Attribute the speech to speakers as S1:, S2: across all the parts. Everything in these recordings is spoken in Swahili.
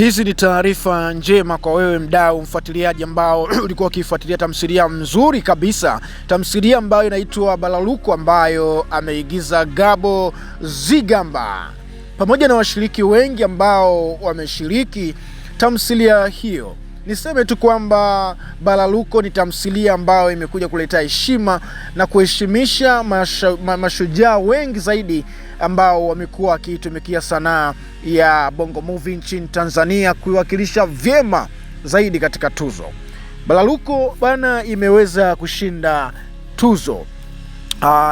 S1: Hizi ni taarifa njema kwa wewe mdau mfuatiliaji ambao ulikuwa ukifuatilia tamthilia nzuri kabisa, tamthilia ambayo inaitwa Balaluko ambayo ameigiza Gabo Zigamba pamoja na washiriki wengi ambao wameshiriki tamthilia hiyo. Niseme tu kwamba Balaluko ni tamthilia ambayo imekuja kuleta heshima na kuheshimisha mashujaa wengi zaidi ambao wamekuwa wakitumikia sanaa ya Bongo Movie nchini Tanzania kuiwakilisha vyema zaidi katika tuzo. Balaluko bana imeweza kushinda tuzo.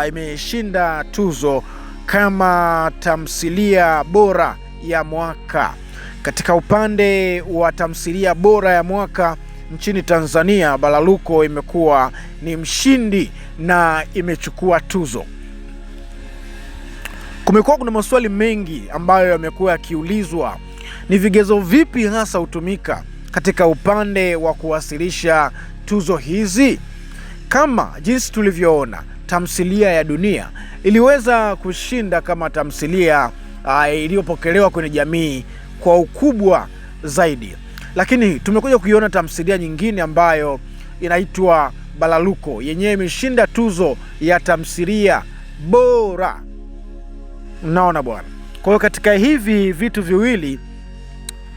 S1: Imeshinda tuzo kama tamthilia bora ya mwaka. Katika upande wa tamthilia bora ya mwaka nchini Tanzania, Balaluko imekuwa ni mshindi na imechukua tuzo. Kumekuwa kuna maswali mengi ambayo yamekuwa yakiulizwa, ni vigezo vipi hasa hutumika katika upande wa kuwasilisha tuzo hizi? Kama jinsi tulivyoona, tamthilia ya Dunia iliweza kushinda kama tamthilia iliyopokelewa kwenye jamii kwa ukubwa zaidi, lakini tumekuja kuiona tamthilia nyingine ambayo inaitwa Balaluko, yenyewe imeshinda tuzo ya tamthilia bora. Unaona bwana. Kwa hiyo katika hivi vitu viwili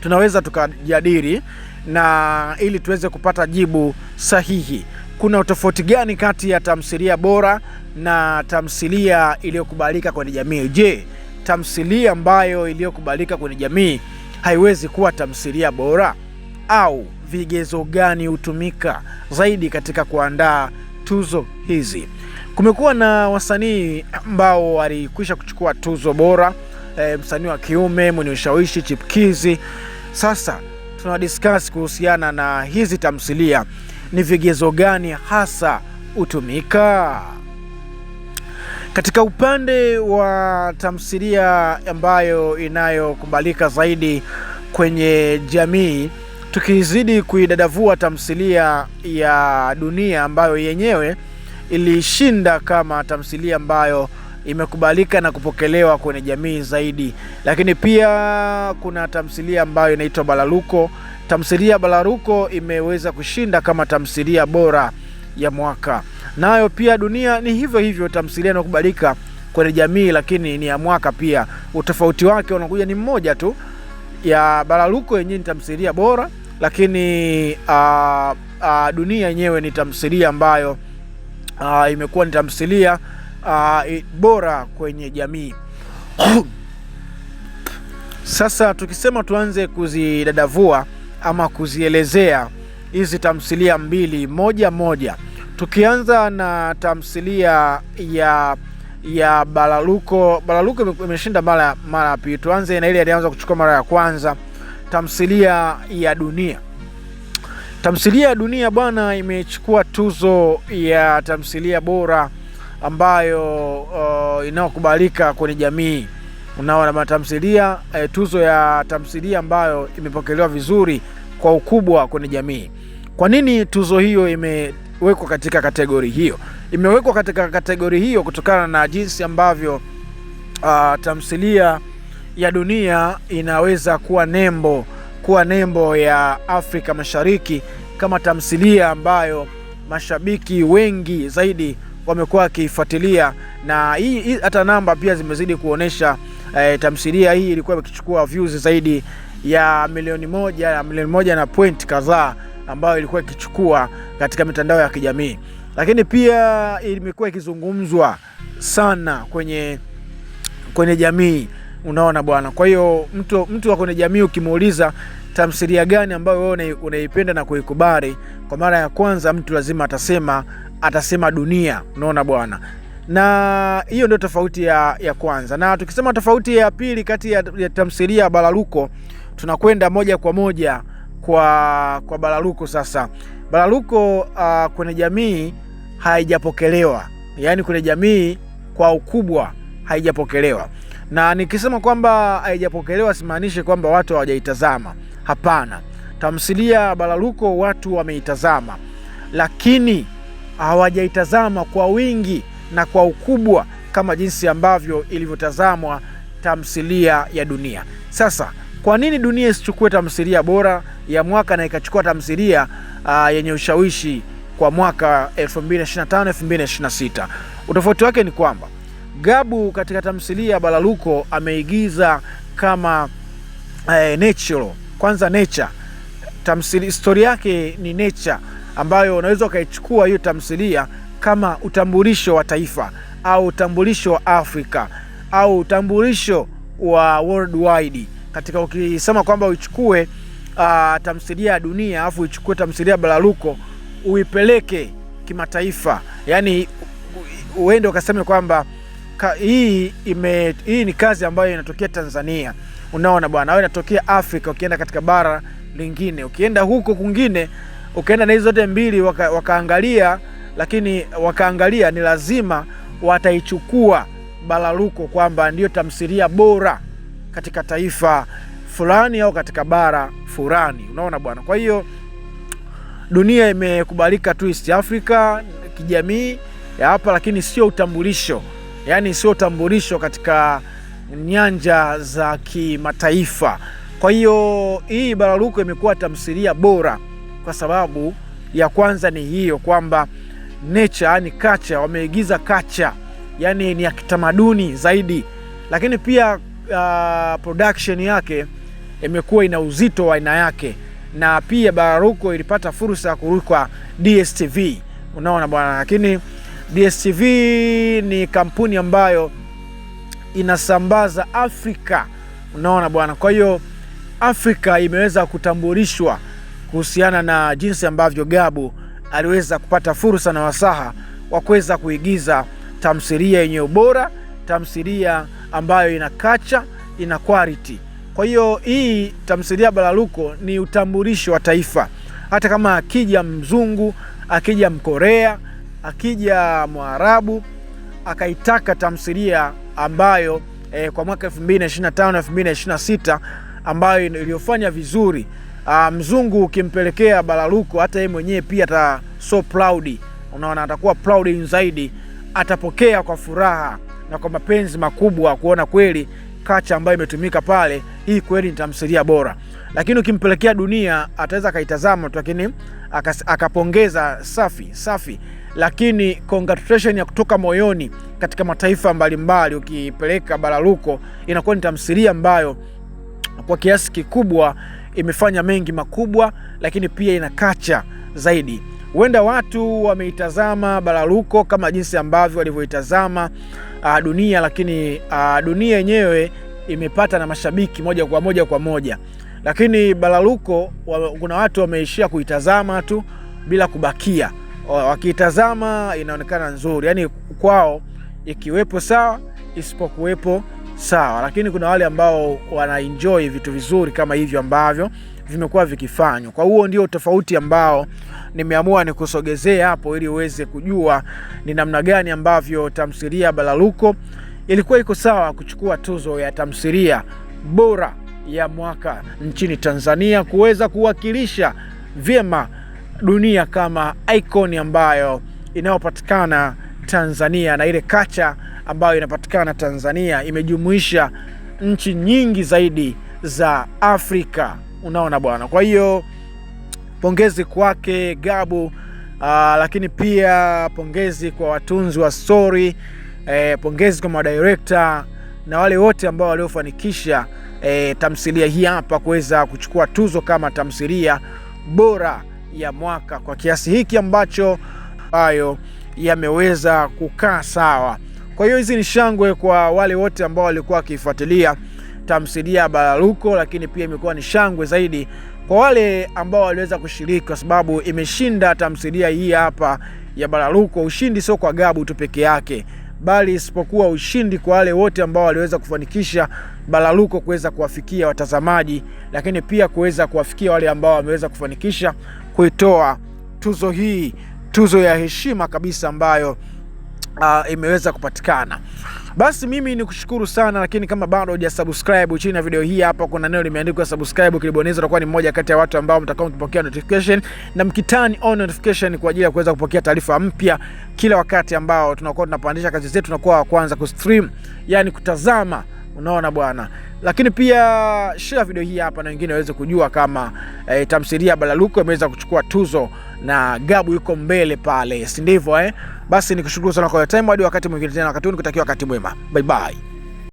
S1: tunaweza tukajadili na ili tuweze kupata jibu sahihi. Kuna utofauti gani kati ya tamthilia bora na tamthilia iliyokubalika kwenye jamii? Je, tamthilia ambayo iliyokubalika kwenye jamii haiwezi kuwa tamthilia bora? Au vigezo gani hutumika zaidi katika kuandaa tuzo hizi? Kumekuwa na wasanii ambao walikwisha kuchukua tuzo bora, msanii wa kiume mwenye ushawishi chipkizi. Sasa tunadiscuss kuhusiana na hizi tamthilia, ni vigezo gani hasa hutumika? Katika upande wa tamthilia ambayo inayokubalika zaidi kwenye jamii, tukizidi kuidadavua tamthilia ya Dunia ambayo yenyewe ilishinda kama tamthilia ambayo imekubalika na kupokelewa kwenye jamii zaidi. Lakini pia kuna tamthilia ambayo inaitwa Balaluko. Tamthilia Balaluko imeweza kushinda kama tamthilia bora ya mwaka. Nayo pia Dunia ni hivyo hivyo, tamthilia inakubalika kwenye jamii lakini ni ya mwaka pia. Utofauti wake unakuja ni mmoja tu, ya Balaluko yenyewe ni tamthilia bora, lakini Dunia yenyewe ni tamthilia ambayo imekuwa ni tamthilia bora kwenye jamii. Sasa tukisema tuanze kuzidadavua ama kuzielezea hizi tamthilia mbili moja moja, tukianza na tamthilia ya Balaluko. Balaluko imeshinda mara ya pili. Tuanze na ile ilianza kuchukua mara ya kwanza, tamthilia ya Dunia. Tamthilia ya Dunia bwana imechukua tuzo ya tamthilia bora ambayo inayokubalika kwenye jamii. Unaona tamthilia tuzo ya tamthilia ambayo imepokelewa vizuri kwa ukubwa kwenye jamii. Kwa nini tuzo hiyo imewekwa katika kategori hiyo? Imewekwa katika kategori hiyo kutokana na jinsi ambavyo tamthilia ya Dunia inaweza kuwa nembo ya Afrika Mashariki kama tamthilia ambayo mashabiki wengi zaidi wamekuwa wakifuatilia, na hii hata namba pia zimezidi kuonesha tamthilia hii ilikuwa ikichukua views zaidi ya milioni moja na point kadhaa ambayo ilikuwa ikichukua katika mitandao ya kijamii. Lakini pia imekuwa ikizungumzwa sana kwenye jamii. Unaona bwana. Kwa hiyo mtu wa kwenye jamii ukimuuliza tamthilia gani ambayo wewe unaipenda na kuikubali, kwa mara ya kwanza mtu lazima atasema Dunia. Unaona bwana. Na hiyo ndio tofauti ya kwanza. Na tukisema tofauti ya pili kati ya tamthilia ya Balaluko, tunakwenda moja kwa moja kwa Balaluko. Sasa Balaluko kwenye jamii haijapokelewa, yaani kwenye jamii kwa ukubwa haijapokelewa. Na nikisema kwamba haijapokelewa simaanishi kwamba watu hawajaitazama. Hapana. Tamthilia Balaluko watu wameitazama, lakini hawajaitazama kwa wingi na kwa ukubwa kama jinsi ambavyo ilivyotazamwa tamthilia ya Dunia. Sasa Kwa nini dunia isichukue tamthilia bora ya mwaka na ikachukua tamthilia yenye ushawishi kwa mwaka 2025 2026? Utofauti wake ni kwamba Gabu katika tamthilia Baraluko ameigiza kama natural. Kwanza nature, tamthilia story yake ni nature, ambayo unaweza ukaichukua hiyo tamthilia kama utambulisho wa taifa au utambulisho wa Afrika au utambulisho wa worldwide. Katika ukisema kwamba uichukue tamthilia ya dunia afu uichukue tamthilia Baraluko uipeleke kimataifa, yani uende ukaseme kwamba hii ni kazi ambayo inatokea Tanzania, unaona bwana, au inatokea Afrika, ukienda katika bara lingine, ukienda huko kwingine, ukienda na hizo zote mbili wakaangalia, lakini wakaangalia ni lazima wataichukua Baraluko kwamba ndio tamthilia bora katika taifa fulani au katika bara fulani, unaona bwana. Kwa hiyo dunia imekubalika tu East Africa kijamii ya hapa, lakini sio utambulisho, yani sio utambulisho katika nyanja za kimataifa. Kwa hiyo hii Baraluko imekuwa tamthilia bora kwa sababu ya kwanza ni hiyo kwamba nature, ni culture, wameigiza culture, yani ni ya kitamaduni zaidi, lakini pia production yake imekuwa ina uzito wa aina yake, na pia Baraluko ilipata fursa ya kuruka DSTV, unaona bwana. Lakini DSTV ni kampuni ambayo inasambaza Afrika, unaona bwana. Kwa hiyo Afrika imeweza kutambulishwa kuhusiana na jinsi ambavyo Gabu aliweza kupata fursa na wasaha wa kuweza kuigiza tamthilia yenye ubora, tamthilia ambayo ina kacha, ina quality. Kwa hiyo hii tamthilia Baraluko ni utambulisho wa taifa. Hata kama akija mzungu, akija Mkorea, akija Mwarabu akaitaka tamthilia ambayo kwa mwaka 2025 2026 ambayo iliyofanya vizuri, mzungu ukimpelekea Baraluko, hata yeye mwenyewe pia ata so proud, unaona, atakuwa proud zaidi, atapokea kwa furaha na kwa mapenzi makubwa kuona kweli kacha ambayo imetumika pale, hii kweli ni tamthilia bora. Lakini ukimpelekea dunia ataweza akaitazama tu, lakini akapongeza safi, lakini congratulation ya kutoka moyoni katika mataifa mbalimbali. Ukipeleka Baraluko inakuwa ni tamthilia ambayo kwa kiasi kikubwa imefanya mengi makubwa, lakini pia ina kacha zaidi. Huenda watu wameitazama Baraluko kama jinsi ambavyo walivyoitazama dunia, lakini dunia yenyewe imepata na mashabiki moja kwa moja, lakini Baraluko kuna watu wameishia kuitazama tu bila kubakia. Wakiitazama inaonekana nzuri, yani kwao ikiwepo sawa, isipokuwepo sawa, lakini kuna wale ambao wana enjoy vitu vizuri kama hivyo ambavyo vimekuwa vikifanywa. Kwa huo ndio tofauti ambao nimeamua nikusogezea hapo, ili uweze kujua ni namna gani ambavyo tamthilia Baraluko ilikuwa iko sawa kuchukua tuzo ya tamthilia bora ya mwaka nchini Tanzania, kuweza kuwakilisha vyema dunia kama icon ambayo inayopatikana Tanzania, na ile kacha ambayo inapatikana Tanzania imejumuisha nchi nyingi zaidi za Afrika, unaona bwana. Kwa hiyo pongezi kwake Gabu, lakini pia pongezi kwa watunzi wa story, pongezi kwa madirector na wale wote ambao waliofanikisha tamthilia hii hapa kuweza kuchukua tuzo kama tamthilia bora ya mwaka kwa kiasi hiki ambacho yameweza kukaa sawa. Kwa hiyo hizi ni shangwe kwa wale wote ambao walikuwa wakifuatilia tamthilia Baraluko, lakini pia imekuwa ni shangwe zaidi kwa wale ambao waliweza kushiriki, kwa sababu imeshinda tamthilia hii hapa ya Baraluko. Ushindi sio kwa Gabu tu peke yake, bali isipokuwa ushindi kwa wale wote ambao waliweza kufanikisha Baraluko kuweza kuwafikia watazamaji, lakini pia kuweza kuwafikia wale ambao wameweza kufanikisha kuitoa tuzo hii, tuzo ya heshima kabisa ambayo imeweza kupatikana. Basi mimi ni kushukuru sana, lakini kama bado hujasubscribe, chini ya video hii hapa kuna neno limeandikwa subscribe, kilibonyeza utakuwa ni mmoja kati ya watu ambao mtakao kupokea notification na mkitani on notification kwa ajili ya kuweza kupokea taarifa mpya kila wakati ambao tunakuwa tunapandisha kazi zetu, tunakuwa wa kwanza kustream, yani kutazama Unaona bwana. Lakini pia share video hii hapa na wengine waweze kujua kama tamthilia Balaluku imeweza kuchukua tuzo na Gabu yuko mbele pale, si ndivyo? Basi nikushukuru sana kwa time, hadi wakati mwingine tena, wakati huu nikutakia wakati mwema. Bye bye.